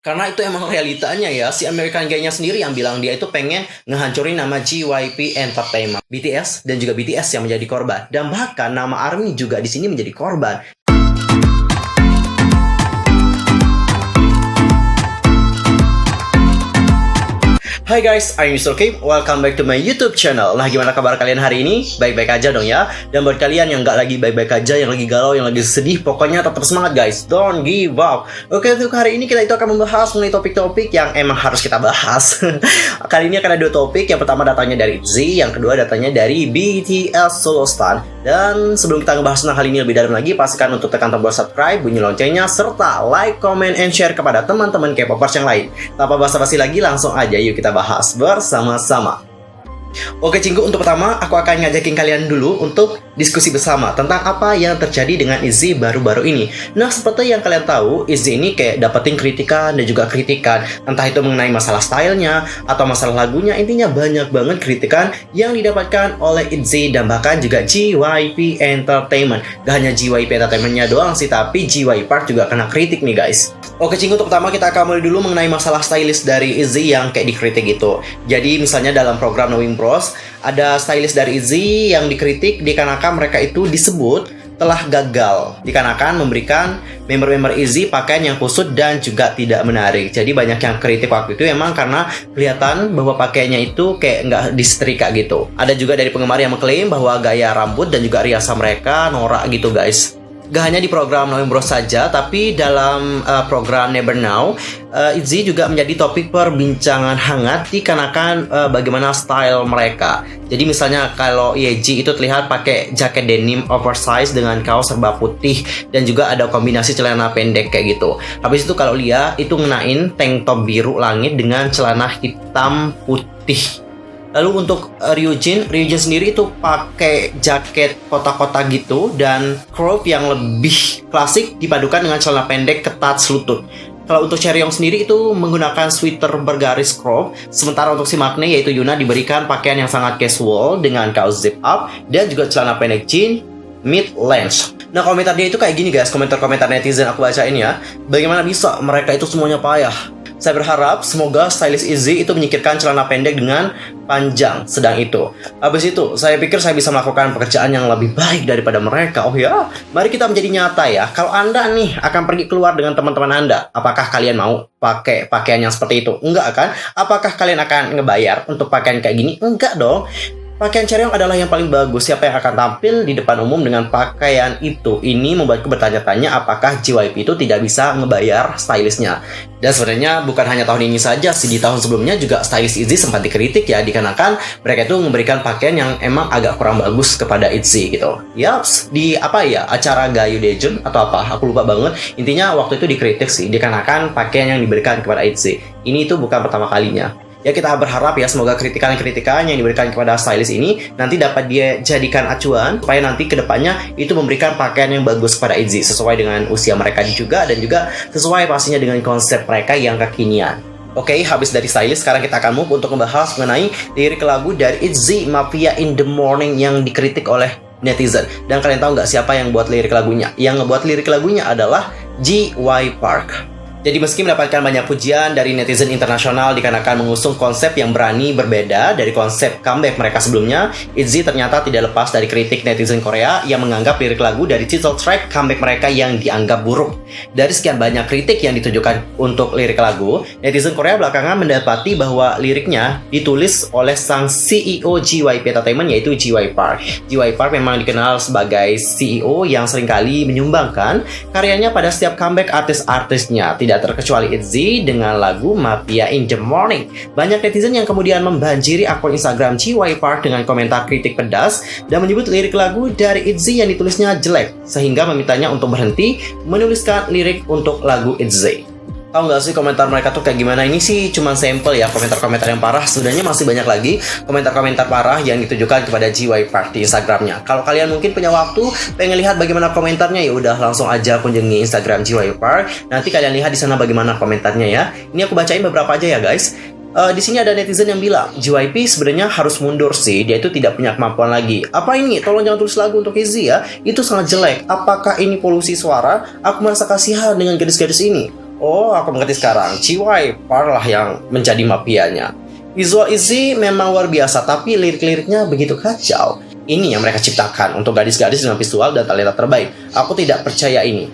Karena itu emang realitanya ya, si American Guy-nya sendiri yang bilang dia itu pengen ngehancurin nama JYP Entertainment, BTS dan juga BTS yang menjadi korban. Dan bahkan nama ARMY juga di sini menjadi korban. Hai guys, I'm Mr. Cape. Welcome back to my YouTube channel. Nah, gimana kabar kalian hari ini? Baik-baik aja dong ya. Dan buat kalian yang nggak lagi baik-baik aja, yang lagi galau, yang lagi sedih, pokoknya tetap semangat guys. Don't give up. Oke, untuk hari ini kita itu akan membahas mengenai topik-topik yang emang harus kita bahas. Kali ini akan ada dua topik. Yang pertama datanya dari ITZY, yang kedua datanya dari BTS Solo Stan. Dan sebelum kita ngebahas tentang hal ini lebih dalam lagi, pastikan untuk tekan tombol subscribe, bunyi loncengnya, serta like, comment, and share kepada teman-teman K-popers yang lain. Tanpa basa-basi lagi, langsung aja yuk kita bahas bersama-sama. Oke cinggu, untuk pertama aku akan ngajakin kalian dulu untuk diskusi bersama tentang apa yang terjadi dengan ITZY baru-baru ini. Nah, seperti yang kalian tahu, ITZY ini kayak dapetin kritikan dan juga kritikan, entah itu mengenai masalah stylenya atau masalah lagunya. Intinya banyak banget kritikan yang didapatkan oleh ITZY dan bahkan juga JYP Entertainment. Gak hanya JYP Entertainment-nya doang sih, tapi JYP Park juga kena kritik nih guys. Oke cinggu, untuk pertama kita akan mulai dulu mengenai masalah stylist dari ITZY yang kayak dikritik gitu. Jadi misalnya dalam program Knowing Bros, ada stylist dari ITZY yang dikritik dikarenakan mereka itu disebut telah gagal dikarenakan memberikan member-member ITZY pakaian yang kusut dan juga tidak menarik. Jadi banyak yang kritik waktu itu emang karena kelihatan bahwa pakaiannya itu kayak nggak disetrika gitu. Ada juga dari penggemar yang mengklaim bahwa gaya rambut dan juga riasan mereka norak gitu guys. Gak hanya di program Knowing Bros saja, tapi dalam program Never Now, ITZY juga menjadi topik perbincangan hangat dikarenakan bagaimana style mereka. Jadi misalnya kalau Yeji itu terlihat pakai jaket denim oversize dengan kaos serba putih dan juga ada kombinasi celana pendek kayak gitu. Habis itu kalau Lia itu ngenain tank top biru langit dengan celana hitam putih. Lalu untuk Ryujin sendiri itu pakai jaket kotak-kotak gitu dan crop yang lebih klasik dipadukan dengan celana pendek ketat selutut. Kalau untuk Chaeryeong sendiri itu menggunakan sweater bergaris crop, sementara untuk si Maknae yaitu Yuna diberikan pakaian yang sangat casual dengan kaos zip up dan juga celana pendek jean mid length. Nah, komentar dia itu kayak gini guys, komentar-komentar netizen aku bacain ya. Bagaimana bisa mereka itu semuanya payah? Saya berharap semoga stylist ITZY itu menyingkirkan celana pendek dengan panjang sedang itu. Habis itu, saya pikir saya bisa melakukan pekerjaan yang lebih baik daripada mereka. Oh ya, mari kita menjadi nyata ya. Kalau Anda nih akan pergi keluar dengan teman-teman Anda, apakah kalian mau pakai pakaian yang seperti itu? Enggak kan? Apakah kalian akan ngebayar untuk pakaian kayak gini? Enggak dong. Pakaian Chaeryeong adalah yang paling bagus. Siapa yang akan tampil di depan umum dengan pakaian itu? Ini membuatku bertanya-tanya apakah JYP itu tidak bisa ngebayar stylistnya. Dan sebenarnya bukan hanya tahun ini saja sih, di tahun sebelumnya juga stylist ITZY sempat dikritik ya, dikarenakan mereka itu memberikan pakaian yang emang agak kurang bagus kepada ITZY gitu. Yaps, di apa ya, acara Gayu Daejeon atau apa, aku lupa banget. Intinya waktu itu dikritik sih, dikarenakan pakaian yang diberikan kepada ITZY. Ini itu bukan pertama kalinya. Ya, kita berharap ya semoga kritikan-kritikan yang diberikan kepada stylist ini nanti dapat dia jadikan acuan supaya nanti kedepannya itu memberikan pakaian yang bagus kepada ITZY sesuai dengan usia mereka juga dan juga sesuai pastinya dengan konsep mereka yang kekinian. Oke, habis dari stylist, sekarang kita akan move untuk membahas mengenai lirik lagu dari ITZY Mafia in the Morning yang dikritik oleh netizen. Dan kalian tahu nggak siapa yang buat lirik lagunya? Yang ngebuat lirik lagunya adalah JYP Park. Jadi meski mendapatkan banyak pujian dari netizen internasional dikarenakan mengusung konsep yang berani berbeda dari konsep comeback mereka sebelumnya, ITZY ternyata tidak lepas dari kritik netizen Korea yang menganggap lirik lagu dari title track comeback mereka yang dianggap buruk. Dari sekian banyak kritik yang ditujukan untuk lirik lagu, netizen Korea belakangan mendapati bahwa liriknya ditulis oleh sang CEO JYP Entertainment yaitu JYP Park. JYP Park memang dikenal sebagai CEO yang seringkali menyumbangkan karyanya pada setiap comeback artis-artisnya. Tidak terkecuali ITZY dengan lagu Mafia in the Morning. Banyak netizen yang kemudian membanjiri akun Instagram JYP Park dengan komentar kritik pedas dan menyebut lirik lagu dari ITZY yang ditulisnya jelek, sehingga memintanya untuk berhenti menuliskan lirik untuk lagu ITZY. Tahu nggak sih komentar mereka tuh kayak gimana? Ini sih cuma sampel ya, komentar-komentar yang parah. Sebenarnya masih banyak lagi komentar-komentar parah yang ditujukan kepada JYP Park di Instagramnya. Kalau kalian mungkin punya waktu pengen lihat bagaimana komentarnya, ya udah langsung aja kunjungi Instagram JYP Park. Nanti kalian lihat di sana bagaimana komentarnya ya. Ini aku bacain beberapa aja ya guys. Di sini ada netizen yang bilang JYP sebenarnya harus mundur sih, dia itu tidak punya kemampuan lagi. Apa ini? Tolong jangan tulis lagu untuk ITZY ya. Itu sangat jelek. Apakah ini polusi suara? Aku merasa kasihan dengan gadis-gadis ini. Oh, aku mengerti sekarang. GY Park lah yang menjadi mafianya. Visual Izzy memang luar biasa, tapi lirik-liriknya begitu kacau. Ini yang mereka ciptakan untuk gadis-gadis dengan visual dan talenta terbaik. Aku tidak percaya ini.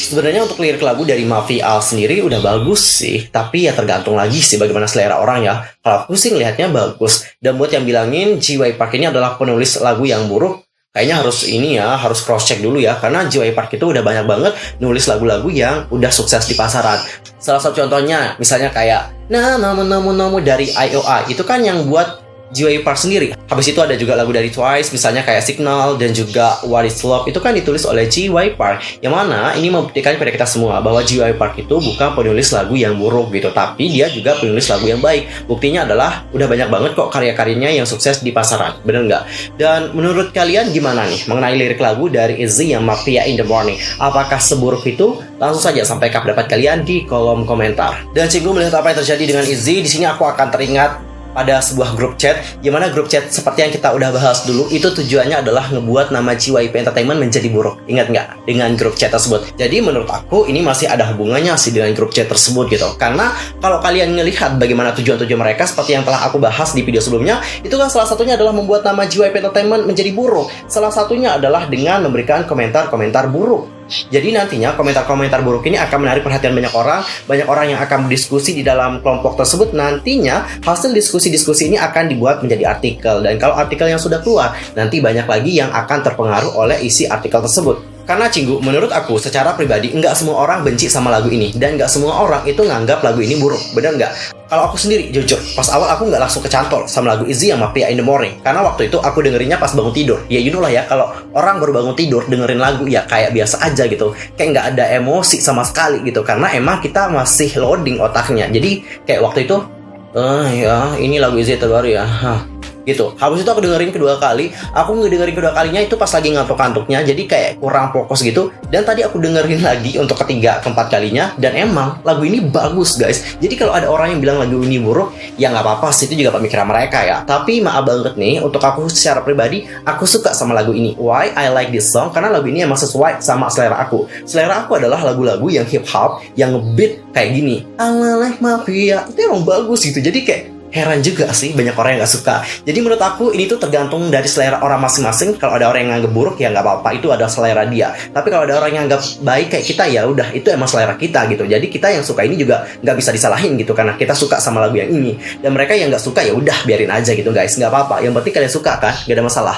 Sebenarnya untuk lirik lagu dari Mafia sendiri udah bagus sih, tapi ya tergantung lagi sih bagaimana selera orang ya. Kalau aku sih ngelihatnya bagus. Dan buat yang bilangin GY Park ini adalah penulis lagu yang buruk, kayaknya harus cross check dulu ya, karena GY Park itu udah banyak banget nulis lagu-lagu yang udah sukses di pasaran. Salah satu contohnya misalnya kayak Namu dari IOI, itu kan yang buat GY Park sendiri. Habis itu ada juga lagu dari Twice, misalnya kayak Signal dan juga What Is Love, itu kan ditulis oleh GY Park. Yang mana ini membuktikan pada kita semua bahwa GY Park itu bukan penulis lagu yang buruk gitu, tapi dia juga penulis lagu yang baik. Buktinya adalah udah banyak banget kok karya-karyanya yang sukses di pasaran, bener nggak? Dan menurut kalian gimana nih mengenai lirik lagu dari Izzy yang Mafia in the Morning? Apakah seburuk itu? Langsung saja sampaikan pendapat kalian di kolom komentar. Dan Cinggu melihat apa yang terjadi dengan Izzy, di sini aku akan teringat pada sebuah grup chat, gimana grup chat seperti yang kita udah bahas dulu, itu tujuannya adalah ngebuat nama JYP Entertainment menjadi buruk. Ingat nggak dengan grup chat tersebut? Jadi menurut aku ini masih ada hubungannya sih dengan grup chat tersebut gitu. Karena kalau kalian ngelihat bagaimana tujuan-tujuan mereka seperti yang telah aku bahas di video sebelumnya, itu kan salah satunya adalah membuat nama JYP Entertainment menjadi buruk. Salah satunya adalah dengan memberikan komentar-komentar buruk. Jadi nantinya komentar-komentar buruk ini akan menarik perhatian banyak orang yang akan berdiskusi di dalam kelompok tersebut. Nantinya hasil diskusi-diskusi ini akan dibuat menjadi artikel, dan kalau artikel yang sudah keluar, nanti banyak lagi yang akan terpengaruh oleh isi artikel tersebut. Karena Cinggu, menurut aku secara pribadi, nggak semua orang benci sama lagu ini, dan nggak semua orang itu nganggap lagu ini buruk, bener nggak? Kalau aku sendiri, jujur, pas awal aku nggak langsung kecantol sama lagu Izzy yang Mafia in the Morning, karena waktu itu aku dengerinnya pas bangun tidur. Ya you know lah ya, kalau orang baru bangun tidur dengerin lagu ya kayak biasa aja gitu, kayak nggak ada emosi sama sekali gitu, karena emang kita masih loading otaknya. Jadi kayak waktu itu, ya ini lagu Izzy terbaru ya, gitu. Habis itu aku dengerin kedua kali. Aku ngedengerin kedua kalinya itu pas lagi ngantuk-ngantuknya, jadi kayak kurang fokus gitu. Dan tadi aku dengerin lagi untuk ketiga, keempat kalinya, dan emang lagu ini bagus guys. Jadi kalau ada orang yang bilang lagu ini buruk, ya nggak apa-apa sih, itu juga pemikiran mereka ya. Tapi maaf banget nih, untuk aku secara pribadi, aku suka sama lagu ini. Why I like this song? Karena lagu ini emang sesuai sama selera aku. Selera aku adalah lagu-lagu yang hip hop, yang ngebeat kayak gini. I like Mafia, itu emang bagus gitu. Jadi kayak heran juga sih banyak orang yang gak suka. Jadi menurut aku ini tuh tergantung dari selera orang masing-masing. Kalau ada orang yang nganggep buruk ya nggak apa-apa, itu ada selera dia. Tapi kalau ada orang yang nganggap baik kayak kita, ya udah itu emang selera kita gitu. Jadi kita yang suka ini juga nggak bisa disalahin gitu, karena kita suka sama lagu yang ini. Dan mereka yang nggak suka ya udah biarin aja gitu guys, nggak apa-apa. Yang penting kalian suka kan, nggak ada masalah.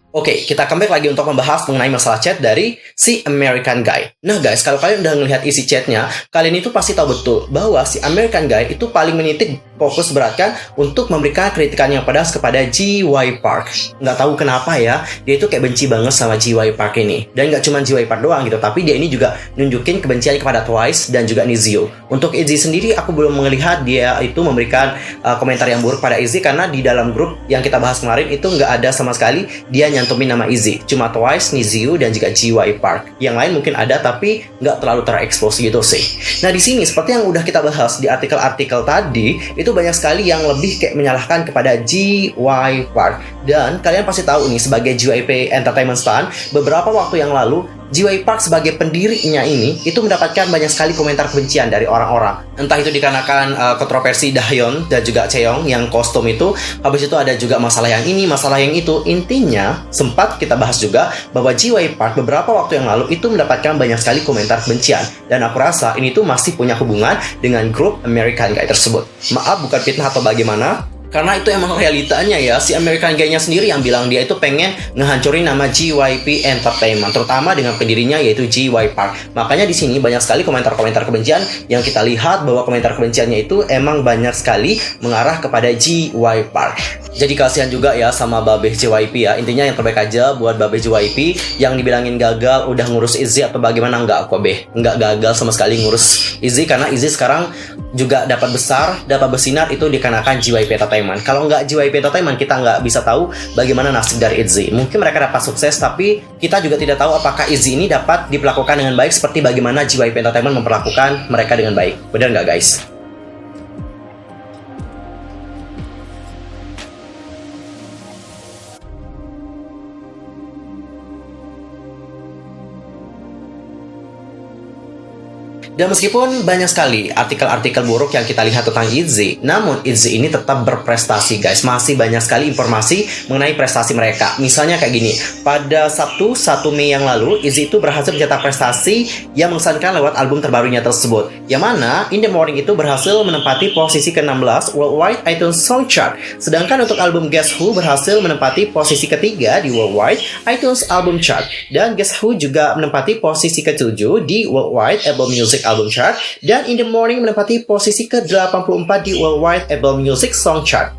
Oke, kita comeback lagi untuk membahas mengenai masalah chat dari si American Guy. Nah guys, kalau kalian udah ngelihat isi chatnya, kalian itu pasti tahu betul bahwa si American Guy itu paling menitik fokus beratkan untuk memberikan kritikan yang pedas kepada GY Park. Nggak tahu kenapa ya, dia itu kayak benci banget sama GY Park ini. Dan nggak cuma GY Park doang gitu, tapi dia ini juga nunjukin kebencian kepada Twice dan juga Nizio. Untuk Izzy sendiri, aku belum melihat dia itu memberikan komentar yang buruk pada Izzy, karena di dalam grup yang kita bahas kemarin itu nggak ada sama sekali dia nyantumin nama Izzy. Cuma Twice, Nizio, dan juga GY Park. Yang lain mungkin ada, tapi nggak terlalu terekspos gitu sih. Nah di sini, seperti yang udah kita bahas di artikel-artikel tadi, itu banyak sekali yang lebih kayak menyalahkan kepada GY Park. Dan kalian pasti tahu nih, sebagai JYP Entertainment Stan, beberapa waktu yang lalu GY Park sebagai pendirinya ini itu mendapatkan banyak sekali komentar kebencian dari orang-orang. Entah itu dikarenakan kontroversi Dahyun dan juga Chaeyoung yang kostum itu. Habis itu ada juga masalah yang ini, masalah yang itu. Intinya sempat kita bahas juga bahwa GY Park beberapa waktu yang lalu itu mendapatkan banyak sekali komentar kebencian. Dan aku rasa ini tuh masih punya hubungan dengan grup American Guy tersebut. Maaf bukan fitnah atau bagaimana, karena itu emang realitanya ya. Si American Guy-nya sendiri yang bilang dia itu pengen ngehancurin nama JYP Entertainment, terutama dengan pendirinya yaitu GY Park. Makanya di sini banyak sekali komentar-komentar kebencian yang kita lihat bahwa komentar kebenciannya itu emang banyak sekali mengarah kepada GY Park. Jadi kasihan juga ya sama Babe JYP ya. Intinya yang terbaik aja buat Babe JYP yang dibilangin gagal udah ngurus Izzy atau bagaimana. Enggak kok Be, enggak gagal sama sekali ngurus Izzy, karena Izzy sekarang juga dapat besar, dapat bersinar itu dikarenakan JYP Entertainment. Kalau nggak JYP Entertainment, kita nggak bisa tahu bagaimana nasib dari Izzy. Mungkin mereka dapat sukses, tapi kita juga tidak tahu apakah Izzy ini dapat diperlakukan dengan baik seperti bagaimana JYP Entertainment memperlakukan mereka dengan baik. Benar nggak guys? Dan meskipun banyak sekali artikel-artikel buruk yang kita lihat tentang ITZY, namun ITZY ini tetap berprestasi guys. Masih banyak sekali informasi mengenai prestasi mereka. Misalnya kayak gini, pada Sabtu 1 Mei yang lalu, ITZY itu berhasil mencetak prestasi yang mengesankan lewat album terbarunya tersebut. Yang mana In The Morning itu berhasil menempati posisi ke-16 Worldwide iTunes Song Chart. Sedangkan untuk album Guess Who berhasil menempati posisi ketiga di Worldwide iTunes Album Chart. Dan Guess Who juga menempati posisi ke-7 di Worldwide Apple Music Album Chart, dan In The Morning menempati posisi ke-84 di Worldwide Apple Music Song Chart.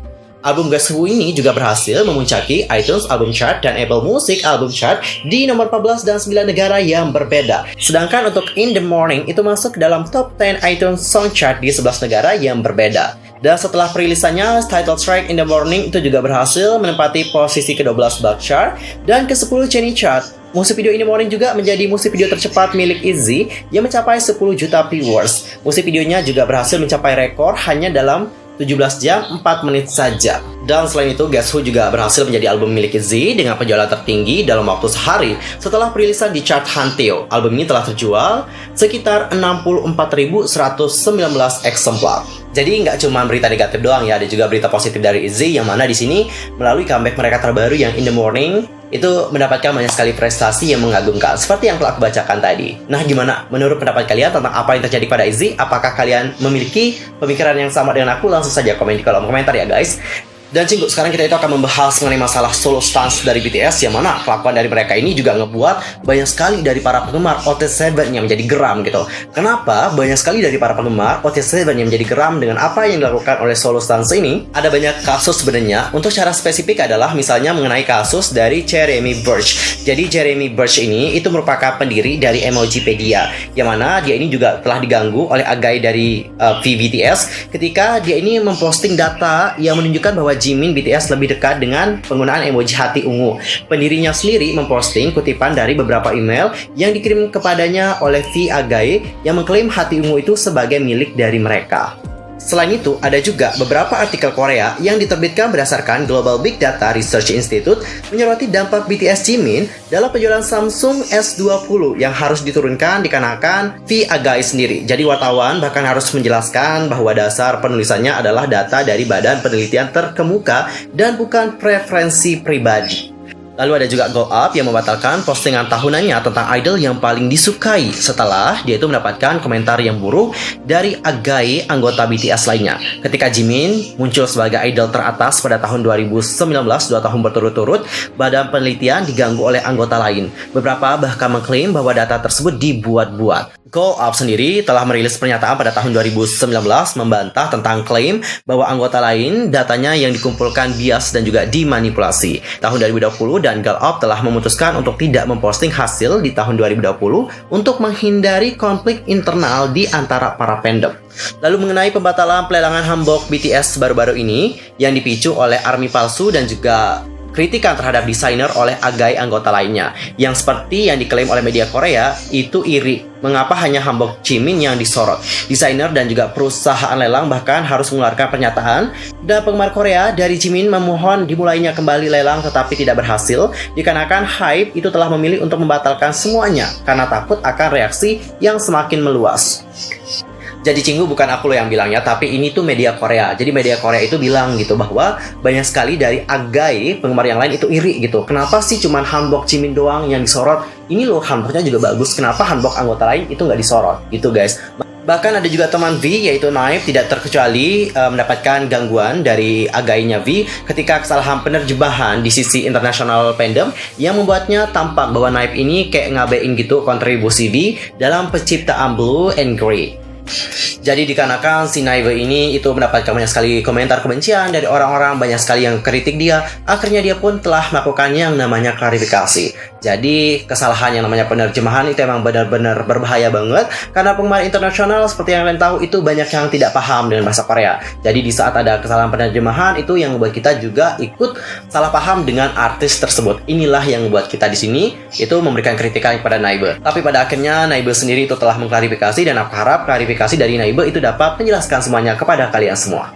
Album Guess Who ini juga berhasil memuncaki iTunes Album Chart dan Apple Music Album Chart di nomor 14 dan 9 negara yang berbeda. Sedangkan untuk In The Morning itu masuk dalam top 10 iTunes Song Chart di 11 negara yang berbeda. Dan setelah perilisannya, title track In The Morning itu juga berhasil menempati posisi ke-12 Billboard Chart dan ke-10 Genie Chart. Musik video In The Morning juga menjadi musik video tercepat milik ITZY yang mencapai 10 juta viewers. Musik videonya juga berhasil mencapai rekor hanya dalam 17 jam 4 menit saja. Dan selain itu, Guess Who juga berhasil menjadi album milik ITZY dengan penjualan tertinggi dalam waktu sehari setelah perilisan di chart Hanteo. Album ini telah terjual sekitar 64.119 eksemplar. Jadi nggak cuma berita negatif doang ya, ada juga berita positif dari ITZY yang mana di sini melalui comeback mereka terbaru yang In The Morning itu mendapatkan banyak sekali prestasi yang mengagumkan seperti yang telah aku bacakan tadi. Nah, gimana menurut pendapat kalian tentang apa yang terjadi pada ITZY? Apakah kalian memiliki pemikiran yang sama dengan aku? Langsung saja komen di kolom komentar ya guys. Dan Cinggu, sekarang kita itu akan membahas mengenai masalah solo stance dari BTS, yang mana kelakuan dari mereka ini juga ngebuat banyak sekali dari para penggemar OT7 yang menjadi geram gitu. Kenapa banyak sekali dari para penggemar OT7 yang menjadi geram dengan apa yang dilakukan oleh solo stance ini? Ada banyak kasus sebenarnya. Untuk cara spesifik adalah misalnya mengenai kasus dari Jeremy Burch. Jadi Jeremy Burch ini itu merupakan pendiri dari Emojipedia, yang mana dia ini juga telah diganggu oleh Agai dari VBTS ketika dia ini memposting data yang menunjukkan bahwa Jimin BTS lebih dekat dengan penggunaan emoji hati ungu. Pendirinya sendiri memposting kutipan dari beberapa email yang dikirim kepadanya oleh V Agai yang mengklaim hati ungu itu sebagai milik dari mereka. Selain itu, ada juga beberapa artikel Korea yang diterbitkan berdasarkan Global Big Data Research Institute menyoroti dampak BTS Jimin dalam penjualan Samsung S20 yang harus diturunkan dikarenakan V Agai sendiri. Jadi wartawan bahkan harus menjelaskan bahwa dasar penulisannya adalah data dari badan penelitian terkemuka dan bukan preferensi pribadi. Lalu ada juga Go Up yang membatalkan postingan tahunannya tentang idol yang paling disukai setelah dia itu mendapatkan komentar yang buruk dari Agai, anggota BTS lainnya. Ketika Jimin muncul sebagai idol teratas pada tahun 2019, 2 tahun berturut-turut, badan penelitian diganggu oleh anggota lain. Beberapa bahkan mengklaim bahwa data tersebut dibuat-buat. Go Up sendiri telah merilis pernyataan pada tahun 2019 membantah tentang klaim bahwa anggota lain datanya yang dikumpulkan bias dan juga dimanipulasi. Tahun 2020 dan Go Up telah memutuskan untuk tidak memposting hasil di tahun 2020 untuk menghindari konflik internal di antara para fandom. Lalu mengenai pembatalan pelelangan hanbok BTS baru-baru ini yang dipicu oleh ARMY palsu dan juga kritikan terhadap desainer oleh Agai anggota lainnya, yang seperti yang diklaim oleh media Korea itu iri. Mengapa hanya hanbok Jimin yang disorot? Desainer dan juga perusahaan lelang bahkan harus mengeluarkan pernyataan. Dan penggemar Korea dari Jimin memohon dimulainya kembali lelang tetapi tidak berhasil dikarenakan HYBE itu telah memilih untuk membatalkan semuanya karena takut akan reaksi yang semakin meluas. Jadi Cinggu, bukan aku loh yang bilangnya, tapi ini tuh media Korea. Jadi media Korea itu bilang gitu bahwa banyak sekali dari Agai, penggemar yang lain itu iri gitu. Kenapa sih cuman hanbok Jimin doang yang disorot? Ini loh hanboknya juga bagus, kenapa hanbok anggota lain itu nggak disorot? Gitu guys. Bahkan ada juga teman V yaitu Naif tidak terkecuali mendapatkan gangguan dari Againya V ketika kesalahan penerjemahan di sisi internasional fandom yang membuatnya tampak bahwa Naif ini kayak ngabein gitu kontribusi V dalam penciptaan Blue and Grey. Jadi dikarenakan si Naive ini itu mendapatkan banyak sekali komentar kebencian dari orang-orang, banyak sekali yang kritik dia, akhirnya dia pun telah melakukan yang namanya klarifikasi. Jadi kesalahan yang namanya penerjemahan itu emang benar-benar berbahaya banget, karena penggemar internasional seperti yang kalian tahu itu banyak yang tidak paham dengan bahasa Korea. Jadi di saat ada kesalahan penerjemahan itu yang membuat kita juga ikut salah paham dengan artis tersebut. Inilah yang membuat kita di sini itu memberikan kritikan kepada Naive. Tapi pada akhirnya Naive sendiri itu telah mengklarifikasi, dan aku harap klarifikasi dari Naive itu dapat menjelaskan semuanya kepada kalian semua.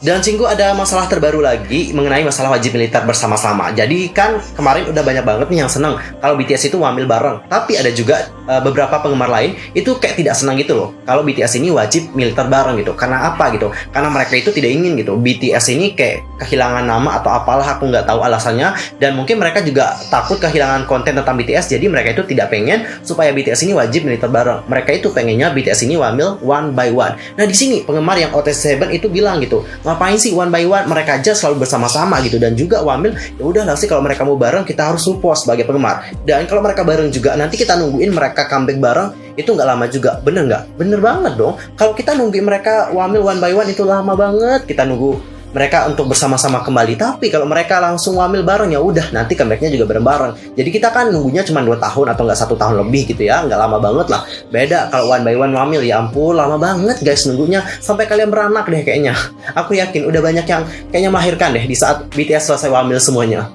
Dan Cinggu ada masalah terbaru lagi mengenai masalah wajib militer bersama-sama. Jadi kan kemarin udah banyak banget nih yang seneng kalau BTS itu wamil bareng. Tapi ada juga beberapa penggemar lain itu kayak tidak senang gitu loh kalau BTS ini wajib militer bareng gitu. Karena apa gitu? Karena mereka itu tidak ingin gitu BTS ini kayak kehilangan nama atau apalah, aku nggak tahu alasannya. Dan mungkin mereka juga takut kehilangan konten tentang BTS. Jadi mereka itu tidak pengen supaya BTS ini wajib militer bareng. Mereka itu pengennya BTS ini wamil one by one. Nah di sini penggemar yang OT7 itu bilang gitu, ngapain sih one by one, mereka aja selalu bersama-sama gitu. Dan juga wamil, ya udahlah sih kalau mereka mau bareng kita harus support sebagai penggemar. Dan kalau mereka bareng juga nanti kita nungguin mereka comeback bareng itu nggak lama juga. Bener nggak? Bener banget dong. Kalau kita nungguin mereka wamil one by one itu lama banget, kita nunggu mereka untuk bersama-sama kembali. Tapi kalau mereka langsung wamil bareng, ya udah nanti comebacknya juga bareng-bareng. Jadi kita kan nunggunya cuma 2 tahun atau nggak 1 tahun lebih gitu ya, nggak lama banget lah. Beda kalau one by one wamil, ya ampun lama banget guys nunggunya, sampai kalian beranak deh kayaknya. Aku yakin udah banyak yang kayaknya melahirkan deh di saat BTS selesai wamil semuanya.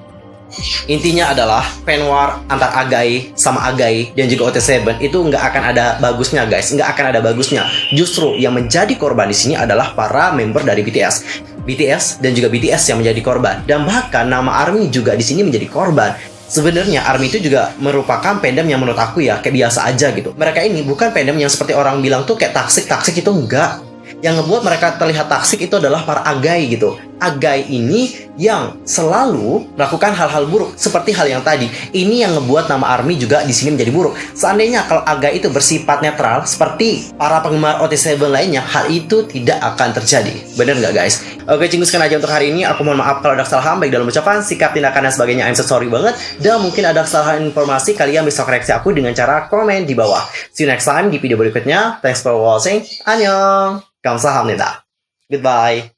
Intinya adalah fan war antar Agai sama Agai dan juga OT7 itu nggak akan ada bagusnya guys, nggak akan ada bagusnya. Justru yang menjadi korban di sini adalah para member dari BTS dan juga BTS yang menjadi korban, dan bahkan nama ARMY juga di sini menjadi korban. Sebenarnya ARMY itu juga merupakan fandom yang menurut aku ya kayak biasa aja gitu. Mereka ini bukan fandom yang seperti orang bilang tuh kayak toxic itu enggak. Yang ngebuat mereka terlihat toxic itu adalah para Agai gitu. Agai ini yang selalu melakukan hal-hal buruk seperti hal yang tadi. Ini yang ngebuat nama ARMY juga di sini menjadi buruk. Seandainya kalau Agai itu bersifat netral seperti para penggemar OT7 lainnya, hal itu tidak akan terjadi. Bener nggak guys? Oke, Cinggu sekian aja untuk hari ini. Aku mohon maaf kalau ada kesalahan baik dalam ucapan, sikap, tindakan dan sebagainya. I'm so sorry banget. Dan mungkin ada kesalahan informasi, kalian bisa koreksi aku dengan cara komen di bawah. See you next time di video berikutnya. Thanks for watching. Annyeong. 감사합니다. Goodbye.